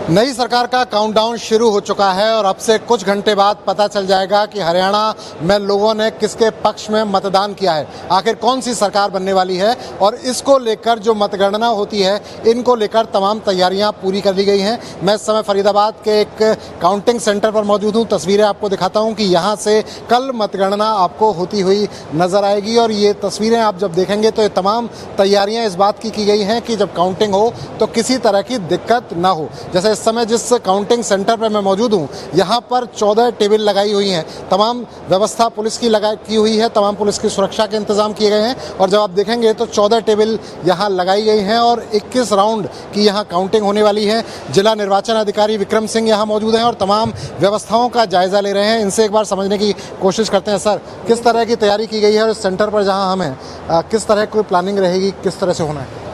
नई सरकार का काउंटडाउन शुरू हो चुका है और अब से कुछ घंटे बाद पता चल जाएगा कि हरियाणा में लोगों ने किसके पक्ष में मतदान किया है, आखिर कौन सी सरकार बनने वाली है। और इसको लेकर जो मतगणना होती है, इनको लेकर तमाम तैयारियां पूरी कर ली गई हैं। मैं इस समय फरीदाबाद के एक काउंटिंग सेंटर पर मौजूद हूं। तस्वीरें आपको दिखाता हूं कि यहां से कल मतगणना आपको होती हुई नजर आएगी और ये तस्वीरें आप जब देखेंगे तो ये तमाम तैयारियां इस बात की गई हैं कि जब काउंटिंग हो तो किसी तरह की दिक्कत ना हो। जैसे इस समय जिस काउंटिंग सेंटर पर मैं मौजूद हूं, यहां पर 14 टेबल लगाई हुई हैं। तमाम व्यवस्था पुलिस की की हुई है, तमाम पुलिस की सुरक्षा के इंतजाम किए गए हैं और जब आप देखेंगे तो 14 टेबल यहां लगाई गई हैं और 21 राउंड की यहां काउंटिंग होने वाली है। जिला निर्वाचन अधिकारी विक्रम सिंह यहां मौजूद हैं और तमाम व्यवस्थाओं का जायजा ले रहे हैं। इनसे एक बार समझने की कोशिश करते हैं। सर, किस तरह की तैयारी की गई है और इस सेंटर पर जहां हम हैं किस तरह की प्लानिंग रहेगी, किस तरह से होना है?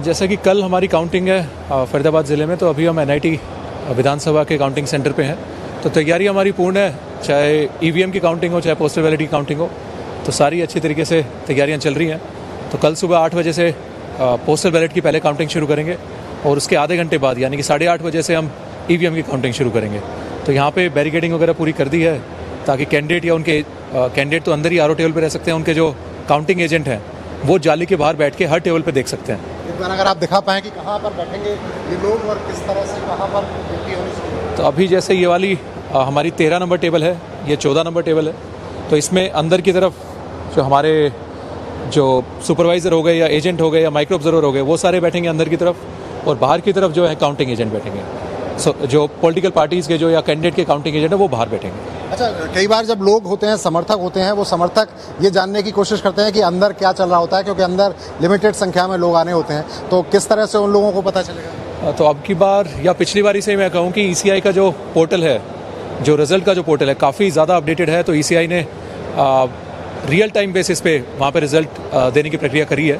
जैसा कि कल हमारी काउंटिंग है फरीदाबाद ज़िले में, तो अभी हम NIT विधानसभा के काउंटिंग सेंटर पे हैं। तो तैयारी हमारी पूर्ण है, चाहे EVM की काउंटिंग हो, चाहे पोस्टल बैलेट की काउंटिंग हो, तो सारी अच्छी तरीके से तैयारियां चल रही हैं। तो कल सुबह 8 बजे से पोस्टल बैलेट की पहले काउंटिंग शुरू करेंगे और उसके आधे घंटे बाद यानी कि 8:30 बजे से हम EVM की काउंटिंग शुरू करेंगे। तो यहाँ पे बैरिकेडिंग वगैरह पूरी कर दी है ताकि कैंडिडेट या उनके कैंडिडेट तो अंदर ही RO टेबल पर रह सकते हैं, उनके जो काउंटिंग एजेंट हैं वो जाली के बाहर बैठ के हर टेबल पे देख सकते हैं। एक बार अगर आप दिखा पाएँ कि कहाँ पर बैठेंगे ये लोग और किस तरह से कहाँ पर ड्यूटी होनी चाहिए। तो अभी जैसे ये वाली हमारी 13 नंबर टेबल है, ये 14 नंबर टेबल है। तो इसमें अंदर की तरफ जो हमारे जो सुपरवाइज़र हो गए या एजेंट हो गए या माइक्रो ऑब्जर्वर हो गए वो सारे बैठेंगे अंदर की तरफ, और बाहर की तरफ जो है काउंटिंग एजेंट बैठेंगे। जो पॉलिटिकल पार्टीज़ के जो या कैंडिडेट के काउंटिंग एजेंट है वो बाहर बैठेंगे। अच्छा, कई बार जब लोग होते हैं, समर्थक होते हैं, वो समर्थक ये जानने की कोशिश करते हैं कि अंदर क्या चल रहा होता है, क्योंकि अंदर लिमिटेड संख्या में लोग आने होते हैं। तो किस तरह से उन लोगों को पता चलेगा? तो अब की बार या पिछली बारी से मैं कहूँ कि ECI का जो पोर्टल है, जो रिज़ल्ट का जो पोर्टल है, काफ़ी ज़्यादा अपडेटेड है। तो ECI ने रियल टाइम बेसिस पे वहाँ पे रिज़ल्ट देने की प्रक्रिया करी है।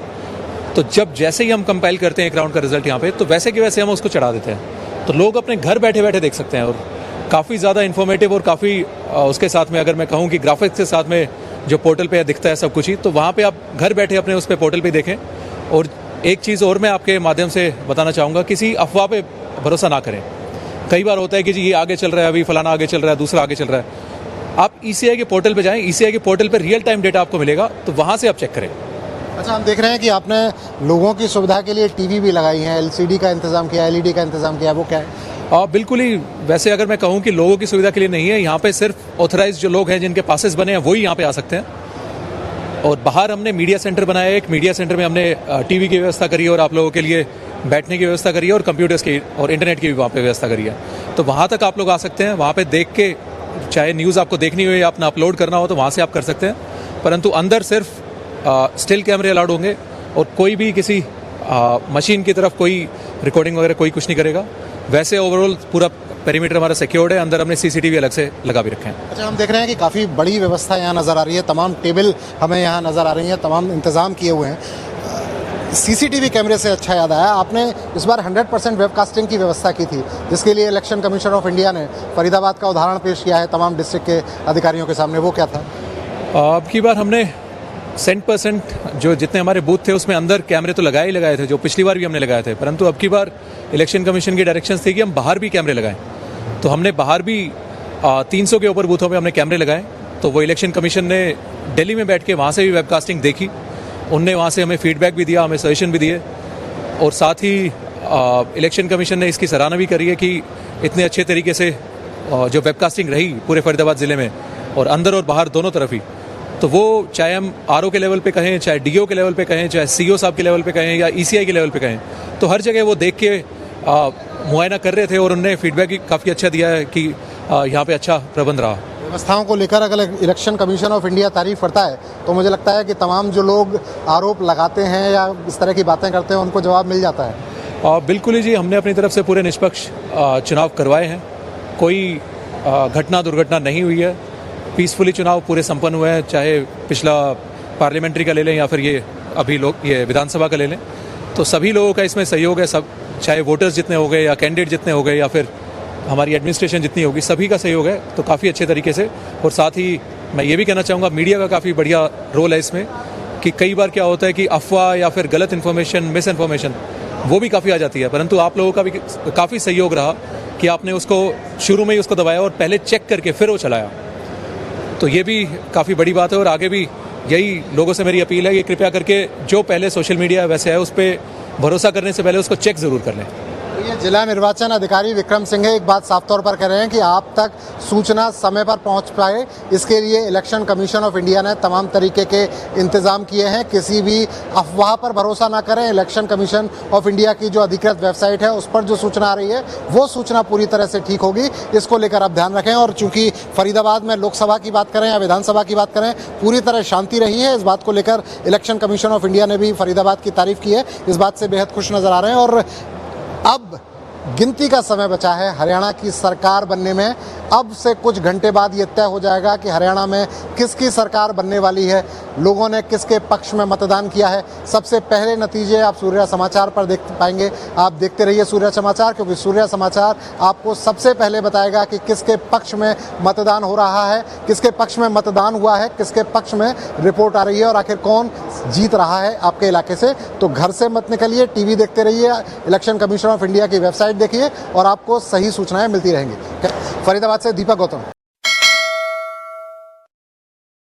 तो जब जैसे ही हम कंपाइल करते हैं एक राउंड का रिज़ल्ट यहाँ पे, तो वैसे के वैसे हम उसको चढ़ा देते हैं। तो लोग अपने घर बैठे बैठे देख सकते हैं और काफ़ी ज़्यादा इन्फॉर्मेटिव और काफ़ी उसके साथ में अगर मैं कहूँ कि ग्राफिक्स के साथ में जो पोर्टल पे दिखता है सब कुछ ही, तो वहाँ पे आप घर बैठे अपने उस पे पोर्टल पे देखें। और एक चीज़ और मैं आपके माध्यम से बताना चाहूँगा, किसी अफवाह पे भरोसा ना करें। कई बार होता है कि जी ये आगे चल रहा है, अभी फलाना आगे चल रहा है, दूसरा आगे चल रहा है। आप ECI के पोर्टल पर जाएँ, ECI के पोर्टल पर रियल टाइम डेटा आपको मिलेगा, तो वहाँ से आप चेक करें। अच्छा, हम देख रहे हैं कि आपने लोगों की सुविधा के लिए TV भी लगाई है, LCD का इंतजाम किया, LED का इंतजाम किया, वो क्या है? बिल्कुल ही वैसे अगर मैं कहूँ कि लोगों की सुविधा के लिए नहीं है, यहाँ पे सिर्फ ऑथराइज जो लोग हैं जिनके पासेस बने हैं वही यहाँ पे आ सकते हैं। और बाहर हमने मीडिया सेंटर बनाया है। एक मीडिया सेंटर में हमने TV की व्यवस्था करी है और आप लोगों के लिए बैठने की व्यवस्था करी है और कंप्यूटर्स की और इंटरनेट की भी वहाँ पे व्यवस्था करी है। तो वहाँ तक आप लोग आ सकते हैं, वहाँ पे देख के चाहे न्यूज़ आपको देखनी हो या अपना अपलोड करना हो तो वहाँ से आप कर सकते हैं। परंतु अंदर सिर्फ स्टिल कैमरे अलाउड होंगे और कोई भी किसी मशीन की तरफ कोई रिकॉर्डिंग वगैरह कोई कुछ नहीं करेगा। वैसे ओवरऑल पूरा पेरीमीटर हमारा सिक्योर्ड है। अंदर हमने CCTV अलग से लगा भी रखे हैं। अच्छा, हम देख रहे हैं कि काफ़ी बड़ी व्यवस्था यहाँ नज़र आ रही है, तमाम टेबल हमें यहाँ नज़र आ रही हैं, तमाम इंतज़ाम किए हुए हैं। CCTV कैमरे से अच्छा याद आया, आपने इस बार 100% वेबकास्टिंग की व्यवस्था की थी, जिसके लिए इलेक्शन कमीशन ऑफ इंडिया ने फरीदाबाद का उदाहरण पेश किया है तमाम डिस्ट्रिक्ट के अधिकारियों के सामने। वो क्या था? अब की बार हमने 100% जो जितने हमारे बूथ थे उसमें अंदर कैमरे तो लगाए ही लगाए थे, जो पिछली बार भी हमने लगाए थे। परंतु अब की बार इलेक्शन कमीशन की डायरेक्शंस थी कि हम बाहर भी कैमरे लगाएं। तो हमने बाहर भी 300 के ऊपर बूथों पे हमने कैमरे लगाए। तो वो इलेक्शन कमीशन ने दिल्ली में बैठ के वहाँ से भी वेबकास्टिंग देखी, उनने वहाँ से हमें फीडबैक भी दिया, हमें सजेशन भी दिए। और साथ ही इलेक्शन कमीशन ने इसकी सराहना भी करी है कि इतने अच्छे तरीके से जो वेबकास्टिंग रही पूरे फरीदाबाद ज़िले में और अंदर और बाहर दोनों तरफ ही। तो वो चाहे हम RO के लेवल पे कहें, चाहे DO के लेवल पे कहें, चाहे CO साहब के लेवल पे कहें या ECI के लेवल पे कहें, तो हर जगह वो देख के मुआयना कर रहे थे और उन्होंने फीडबैक भी काफ़ी अच्छा दिया है कि यहाँ पे अच्छा प्रबंध रहा। व्यवस्थाओं को लेकर अगर इलेक्शन कमीशन ऑफ इंडिया तारीफ करता है तो मुझे लगता है कि तमाम जो लोग आरोप लगाते हैं या इस तरह की बातें करते हैं उनको जवाब मिल जाता है। बिल्कुल ही जी, हमने अपनी तरफ से पूरे निष्पक्ष चुनाव करवाए हैं। कोई घटना दुर्घटना नहीं हुई है। पीसफुली चुनाव पूरे संपन्न हुए हैं, चाहे पिछला पार्लियामेंट्री का ले लें या फिर ये अभी लोग ये विधानसभा का ले लें। तो सभी लोगों का इसमें सहयोग है, सब चाहे वोटर्स जितने हो गए या कैंडिडेट जितने हो गए या फिर हमारी एडमिनिस्ट्रेशन जितनी होगी, सभी का सहयोग है। तो काफ़ी अच्छे तरीके से। और साथ ही मैं ये भी कहना चाहूँगा, मीडिया का काफ़ी बढ़िया रोल है इसमें, कि कई बार क्या होता है कि अफवाह या फिर गलत इन्फॉर्मेशन, मिस इन्फॉर्मेशन वो भी काफ़ी आ जाती है, परंतु आप लोगों का भी काफ़ी सहयोग रहा कि आपने उसको शुरू में ही उसको दबाया और पहले चेक करके फिर वो चलाया। तो ये भी काफ़ी बड़ी बात है और आगे भी यही लोगों से मेरी अपील है कि कृपया करके जो पहले सोशल मीडिया वैसे है उस पर भरोसा करने से पहले उसको चेक ज़रूर कर लें। ये जिला निर्वाचन अधिकारी विक्रम सिंह एक बात साफ तौर पर कह रहे हैं कि आप तक सूचना समय पर पहुंच पाए, इसके लिए इलेक्शन कमीशन ऑफ इंडिया ने तमाम तरीके के इंतजाम किए हैं। किसी भी अफवाह पर भरोसा ना करें। इलेक्शन कमीशन ऑफ इंडिया की जो अधिकृत वेबसाइट है उस पर जो सूचना आ रही है वो सूचना पूरी तरह से ठीक होगी, इसको लेकर आप ध्यान रखें। और चूंकि फरीदाबाद में लोकसभा की बात करें या विधानसभा की बात करें, पूरी तरह शांति रही है। इस बात को लेकर इलेक्शन कमीशन ऑफ इंडिया ने भी फरीदाबाद की तारीफ की है, इस बात से बेहद खुश नजर आ रहे हैं। और अब गिनती का समय बचा है हरियाणा की सरकार बनने में। अब से कुछ घंटे बाद ये तय हो जाएगा कि हरियाणा में किसकी सरकार बनने वाली है, लोगों ने किसके पक्ष में मतदान किया है। सबसे पहले नतीजे आप सूर्या समाचार पर देख पाएंगे। आप देखते रहिए सूर्या समाचार, क्योंकि सूर्या समाचार आपको सबसे पहले बताएगा कि किसके पक्ष में मतदान हो रहा है, किसके पक्ष में मतदान हुआ है, किसके पक्ष में रिपोर्ट आ रही है और आखिर कौन जीत रहा है आपके इलाके से। तो घर से मत निकलिए, टीवी देखते रहिए, इलेक्शन कमीशन ऑफ इंडिया की वेबसाइट देखिए और आपको सही सूचनाएं मिलती रहेंगी। फरीदाबाद से दीपक गौतम।